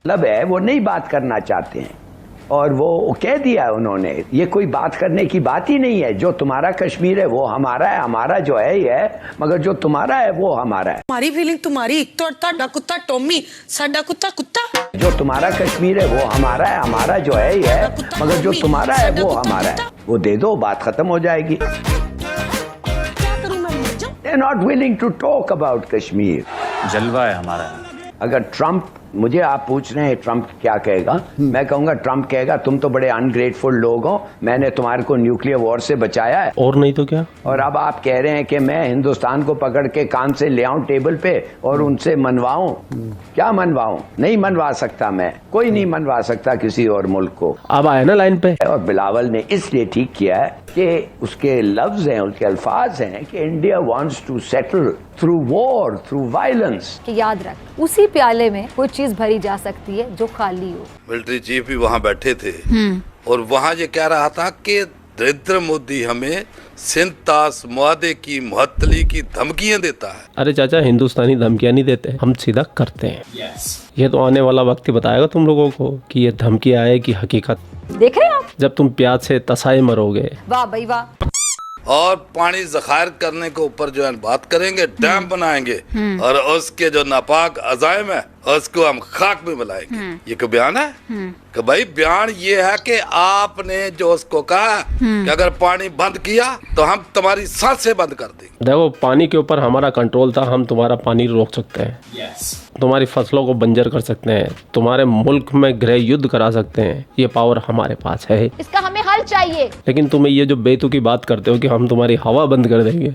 मतलब है वो नहीं बात करना चाहते हैं और वो कह दिया है उन्होंने। ये कोई बात करने की बात ही नहीं है। जो तुम्हारा कश्मीर है वो हमारा है, हमारा जो है ये है, मगर जो तुम्हारा है वो हमारा है। हमारी फीलिंग तुम्हारी, ਤੁਹਾਡਾ कुत्ता टॉमी, साडा कुत्ता कुत्ता। जो तुम्हारा कश्मीर है वो हमारा है, हमारा जो है ये है, मगर जो तुम्हारा है वो हमारा है। वो दे दो, बात खत्म हो जाएगी। They're not willing to talk about Kashmir. जलवा है हमारा। अगर ट्रम्प, मुझे आप पूछ रहे हैं ट्रम्प क्या कहेगा, मैं कहूंगा ट्रम्प कहेगा तुम तो बड़े अनग्रेटफुल लोग हो, मैंने तुम्हारे को न्यूक्लियर वॉर से बचाया है। और नहीं तो क्या। और अब आप कह रहे हैं कि मैं हिंदुस्तान को पकड़ के कान से ले आऊं टेबल पे और उनसे मनवाऊं। क्या मनवाऊं? नहीं मनवा सकता मैं, कोई नहीं मनवा सकता किसी और मुल्क को। अब आए ना लाइन पे। और बिलावल ने इसलिए ठीक किया है कि उसके लफ्ज हैं, उसके अल्फाज हैं कि India wants to settle through war, through violence. कि याद रख, उसी प्याले में कोई चीज भरी जा सकती है जो खाली हो। मिलिट्री चीफ भी वहाँ बैठे थे और वहाँ ये कह रहा था कि नरेंद्र मोदी हमें सिंतास मुआदे की मुअत्तली की धमकियां देता है। अरे चाचा, हिंदुस्तानी धमकियां नहीं देते, हम सीधा करते हैं। ये तो आने वाला वक्त ही बताएगा तुम लोगों को कि ये धमकी आए कि हकीकत। देख रहे हैं आप, जब तुम प्याज से तसाए मरोगे। वाह भाई वाह। और पानी जखायर करने के ऊपर जो है बात करेंगे, डैम बनाएंगे और उसके जो नापाक अजायम है उसको हम खाक में मिलाएंगे। ये कोई बयान है? कि भाई बयान ये है कि आपने जो उसको कहा कि अगर पानी बंद किया तो हम तुम्हारी सांसें बंद कर देंगे। देखो, पानी के ऊपर हमारा कंट्रोल था, हम तुम्हारा पानी रोक सकते हैं। तुम्हारी फसलों को बंजर कर सकते हैं, तुम्हारे मुल्क में गृह युद्ध करा सकते हैं। ये पावर हमारे पास है। इसका हमें हल चाहिए। लेकिन तुम्हें ये जो बेतुकी बात करते हो कि हम तुम्हारी हवा बंद कर देंगे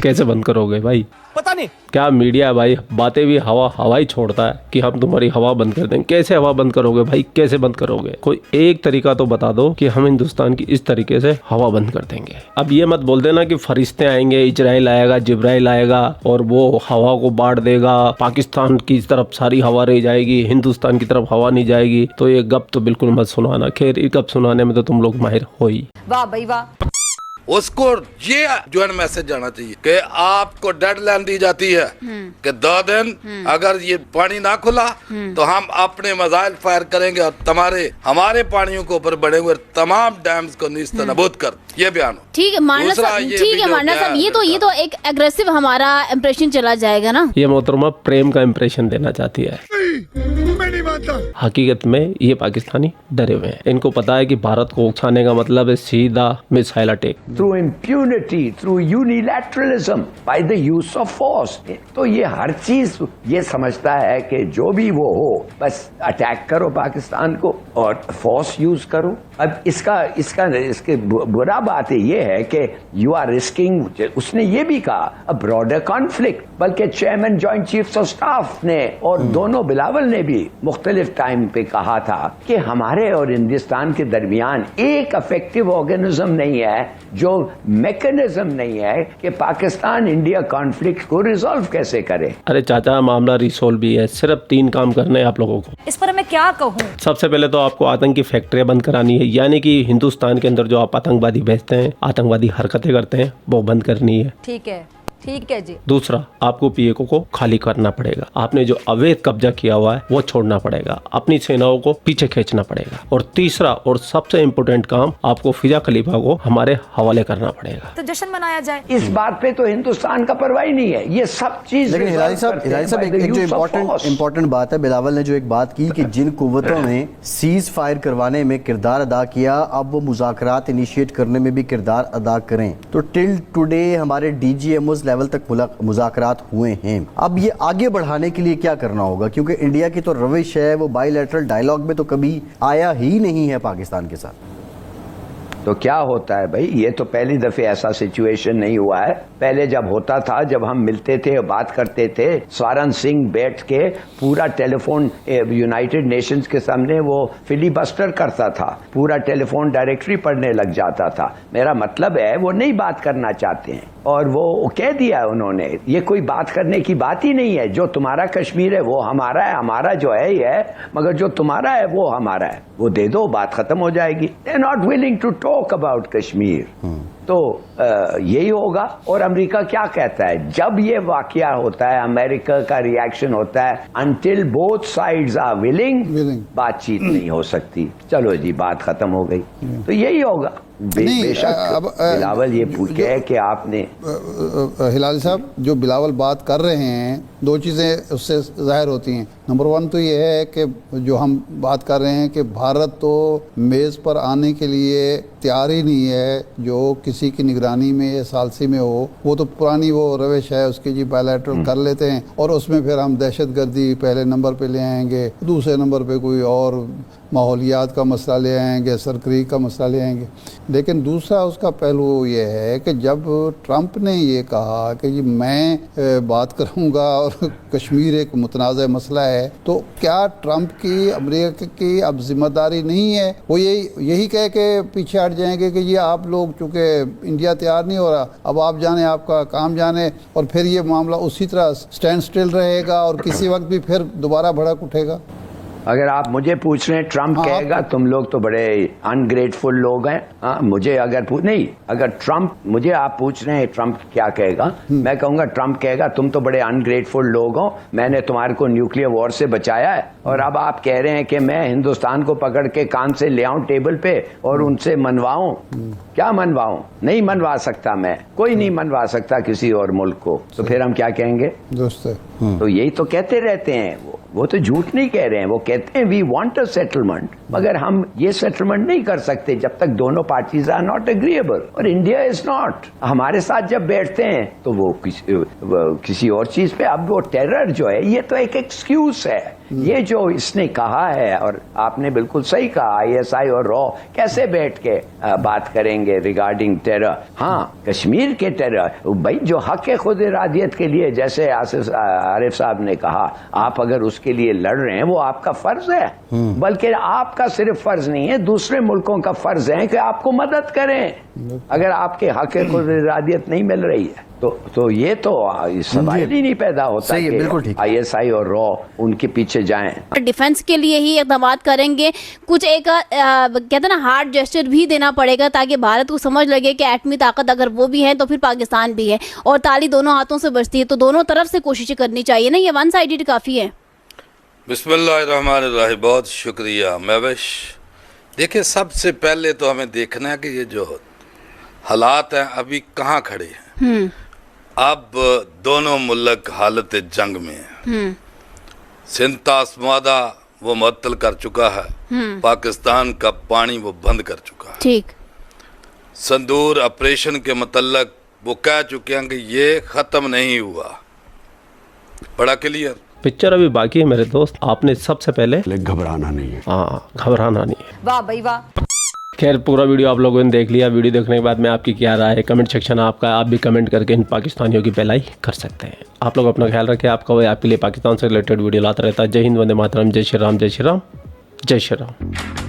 कैसे बंद करोगे भाई? पता नहीं क्या मीडिया है भाई, बातें भी हवा ही छोड़ता है कि हम तुम्हारी हवा बंद कर देंगे। कैसे हवा बंद करोगे भाई, कैसे बंद करोगे? कोई एक तरीका तो बता दो कि हम हिंदुस्तान की इस तरीके से हवा बंद कर देंगे। अब ये मत बोल देना कि फरिश्ते आएंगे, इजराइल आएगा, जिब्राइल आएगा और वो हवा को बांट देगा, पाकिस्तान की तरफ सारी हवा रह जाएगी, हिंदुस्तान की तरफ हवा नहीं जाएगी। तो ये गप तो बिल्कुल मत सुनाना। खैर, ये गप सुनाने में तो तुम लोग माहिर हो ही। वाह भाई वाह। उसको ये जो है मैसेज जाना चाहिए कि आपको डेडलाइन दी जाती है कि 2 दिन अगर ये पानी ना खुला तो हम अपने मिसाइल फायर करेंगे और हमारे पानियों के ऊपर बढ़े हुए तमाम डैम्स को निस्तनाबूद कर। ये बयान हो। ठीक है मारना साहब, ठीक है मारना साहब, ये तो एक एग्रेसिव हमारा इम्प्रेशन चला जाएगा ना। ये मोहतरमा प्रेम का इम्प्रेशन देना चाहती है। मैं नहीं मानता। हकीकत में ये पाकिस्तानी डरे हुए हैं। इनको पता है कि भारत को उकसाने का मतलब है सीधा missile attack. Through impunity, through unilateralism, by the use of force. तो ये हर चीज ये समझता है कि जो भी वो हो, बस अटैक करो पाकिस्तान को और फोर्स यूज करो। अब इसके बुरा बात ये है कि यू आर रिस्किंग, उसने ये भी कहा अ ब्रॉडर कॉन्फ्लिक्ट, बल्कि chairman joint chiefs of staff ने और दोनों बिलावल ने भी मुख्तलिफ टाइम पे कहा था कि हमारे और हिंदुस्तान के दरमियान एक इफेक्टिव ऑर्गेनिज्म नहीं है, जो मैकेनिज्म नहीं है कि पाकिस्तान इंडिया कॉन्फ्लिक्ट को रिजॉल्व कैसे करे। अरे चाचा, मामला रिसोल्व भी है, सिर्फ 3 काम करने हैं आप लोगों को। इस पर मैं क्या कहूँ? सबसे पहले तो आपको आतंकी फैक्ट्रियां बंद करानी है, यानी कि हिंदुस्तान के अंदर जो आप आतंकवादी भेजते हैं, आतंकवादी हरकतें करते हैं, वो बंद करनी है। ठीक है जी। दूसरा, आपको पीएको को खाली करना पड़ेगा। आपने जो अवैध कब्जा किया हुआ है वो छोड़ना पड़ेगा, अपनी सेनाओं को पीछे खींचना पड़ेगा। और तीसरा और सबसे इम्पोर्टेंट काम, आपको फिजा खलीफा को हमारे हवाले करना पड़ेगा। तो जश्न मनाया जाए। इस बात पे तो हिंदुस्तान का परवाह ही नहीं है, ये सब चीज। लेकिन हिलाली साहब एक जो इम्पोर्टेंट बात है, बिलावल ने जो एक बात की कि जिन कुव्वतों ने सीज फायर करवाने में किरदार अदा किया, अब वो मुज़ाकरात इनिशिएट करने में भी किरदार अदा करें। तो टिल टुडे हमारे DGMOs लेवल तक मुज़ाकरात हुए हैं। अब ये आगे बढ़ाने के लिए क्या करना होगा? क्योंकि इंडिया की तो रविश है, वो बायलैटरल डायलॉग में तो कभी आया ही नहीं है पाकिस्तान के साथ। तो क्या होता है भाई, ये तो पहली दफे ऐसा सिचुएशन नहीं हुआ है। पहले जब होता था, जब हम मिलते थे बात करते थे, स्वारन सिंह बैठ के पूरा टेलीफोन यूनाइटेड नेशंस के सामने वो फिलीबस्टर करता था, पूरा टेलीफोन डायरेक्टरी पढ़ने लग जाता था। मेरा मतलब है वो नहीं बात करना चाहते हैं और वो कह दिया है उन्होंने। ये कोई बात करने की बात ही नहीं है। जो तुम्हारा कश्मीर है वो हमारा है, हमारा जो है ये है, मगर जो तुम्हारा है वो हमारा है। वो दे दो, बात खत्म हो जाएगी। They are not willing to talk about Kashmir. तो यही होगा। और अमेरिका क्या कहता है जब ये वाकया होता है, अमेरिका का रिएक्शन होता है, until both sides are willing बातचीत नहीं हो सकती। चलो जी, बात खत्म हो गई। तो यही होगा। बेशक बिलावल ये पूछे है कि आपने हिलाल साहब जो बिलावल बात कर रहे हैं, दो चीज़ें उससे जाहिर होती हैं। नंबर वन तो ये है कि जो हम बात कर रहे हैं कि भारत तो मेज़ पर आने के लिए तैयार ही नहीं है, जो किसी की निगरानी में या सालसी में हो। वो तो पुरानी वो रविश है उसकी जी, बायलैटरल कर लेते हैं और उसमें फिर हम दहशतगर्दी पहले नंबर पे ले आएंगे, दूसरे नंबर पे कोई और माहौलियात का मसला ले आएंगे, सरकरी का मसला ले आएंगे। लेकिन दूसरा उसका पहलू ये है कि जब ट्रंप ने ये कहा कि जी मैं बात करूंगा और कश्मीर एक मुतनाज़ मसला है, तो क्या ट्रंप की अमेरिका की अब जिम्मेदारी नहीं है? वो यही कह के पीछे हट जाएंगे कि जी आप लोग चूँकि इंडिया तैयार नहीं हो रहा, अब आप जाने, आपका काम जाने, और फिर ये मामला उसी तरह स्टैंड स्टिल रहेगा और किसी वक्त भी फिर दोबारा भड़क उठेगा। अगर आप मुझे पूछ रहे हैं ट्रंप कहेगा तुम लोग तो बड़े अनग्रेटफुल लोग हैं, हाँ, मुझे अगर अगर ट्रंप, मुझे आप पूछ रहे हैं ट्रंप क्या कहेगा, मैं कहूंगा ट्रंप कहेगा तुम तो बड़े अनग्रेटफुल लोग हो, मैंने तुम्हारे को न्यूक्लियर वॉर से बचाया है और अब आप कह रहे हैं कि मैं हिंदुस्तान को पकड़ के कान से ले आऊं टेबल पे और उनसे मनवाऊं। क्या मनवाऊं? नहीं मनवा सकता मैं, कोई नहीं मनवा सकता किसी और मुल्क को। तो फिर हम क्या कहेंगे दोस्त? तो यही तो कहते रहते हैं वो तो झूठ नहीं कह रहे हैं। वो कहते हैं वी वांट अ सेटलमेंट, मगर हम ये सेटलमेंट नहीं कर सकते जब तक दोनों पार्टीज आर नॉट एग्रीएबल, और इंडिया इज नॉट। हमारे साथ जब बैठते हैं तो वो किसी और चीज पे। अब वो टेरर जो है ये तो एक एक्सक्यूज है। ये जो इसने कहा है, और आपने बिल्कुल सही कहा, ISI और रॉ कैसे बैठ के बात करेंगे रिगार्डिंग टेरर। हाँ, कश्मीर के टेरर भाई जो हक खुद इरादियत के लिए, जैसे आरिफ साहब ने कहा, आप अगर उसके लिए लड़ रहे हैं वो आपका फर्ज है, बल्कि आपका सिर्फ फर्ज नहीं है, दूसरे मुल्कों का फर्ज है कि आपको मदद करें अगर आपके हक खुद इरादियत नहीं मिल रही है। तो ये तो सवाल ही नहीं पैदा होता कि ISI और रॉ उनके पीछे जाएं। डिफेंस के लिए ही इक़दाम करेंगे, कुछ एक कहते हैं ना हार्ड जेस्चर भी देना पड़ेगा ताकि भारत को समझ लगे कि एटमी ताकत अगर वो भी है तो फिर पाकिस्तान भी है, और ताली दोनों हाथों से बजती है, तो दोनों तरफ से कोशिश करनी चाहिए ना, ये वन साइडेड काफ़ी है। बिस्मिल्लाहिर्रहमानिर्रहीम, बहुत शुक्रिया महविश। देखिए, सबसे पहले तो हमें देखना है कि ये जो हालात हैं अभी कहाँ खड़े हैं। अब दोनों मुल्क हालत जंग में है। सिंध तासमादा वो मुअत्तल कर चुका है, पाकिस्तान का पानी वो बंद कर चुका है। ठीक, संदूर ऑपरेशन के मतलब वो कह चुके हैं कि ये खत्म नहीं हुआ। बड़ा क्लियर पिक्चर अभी बाकी है मेरे दोस्त। आपने सबसे पहले घबराना नहीं है। हाँ, घबराना नहीं है। वाह भाई वाह। खैर, पूरा वीडियो आप लोगों ने देख लिया। वीडियो देखने के बाद में आपकी क्या राय है, कमेंट सेक्शन आपका, आप भी कमेंट करके इन पाकिस्तानियों की भलाई कर सकते हैं। आप लोग अपना ख्याल रखें। आपका वही आपके लिए पाकिस्तान से रिलेटेड वीडियो लाता रहता है। जय हिंद, वंदे मातरम, जय श्री राम, जय श्री राम, जय श्री राम।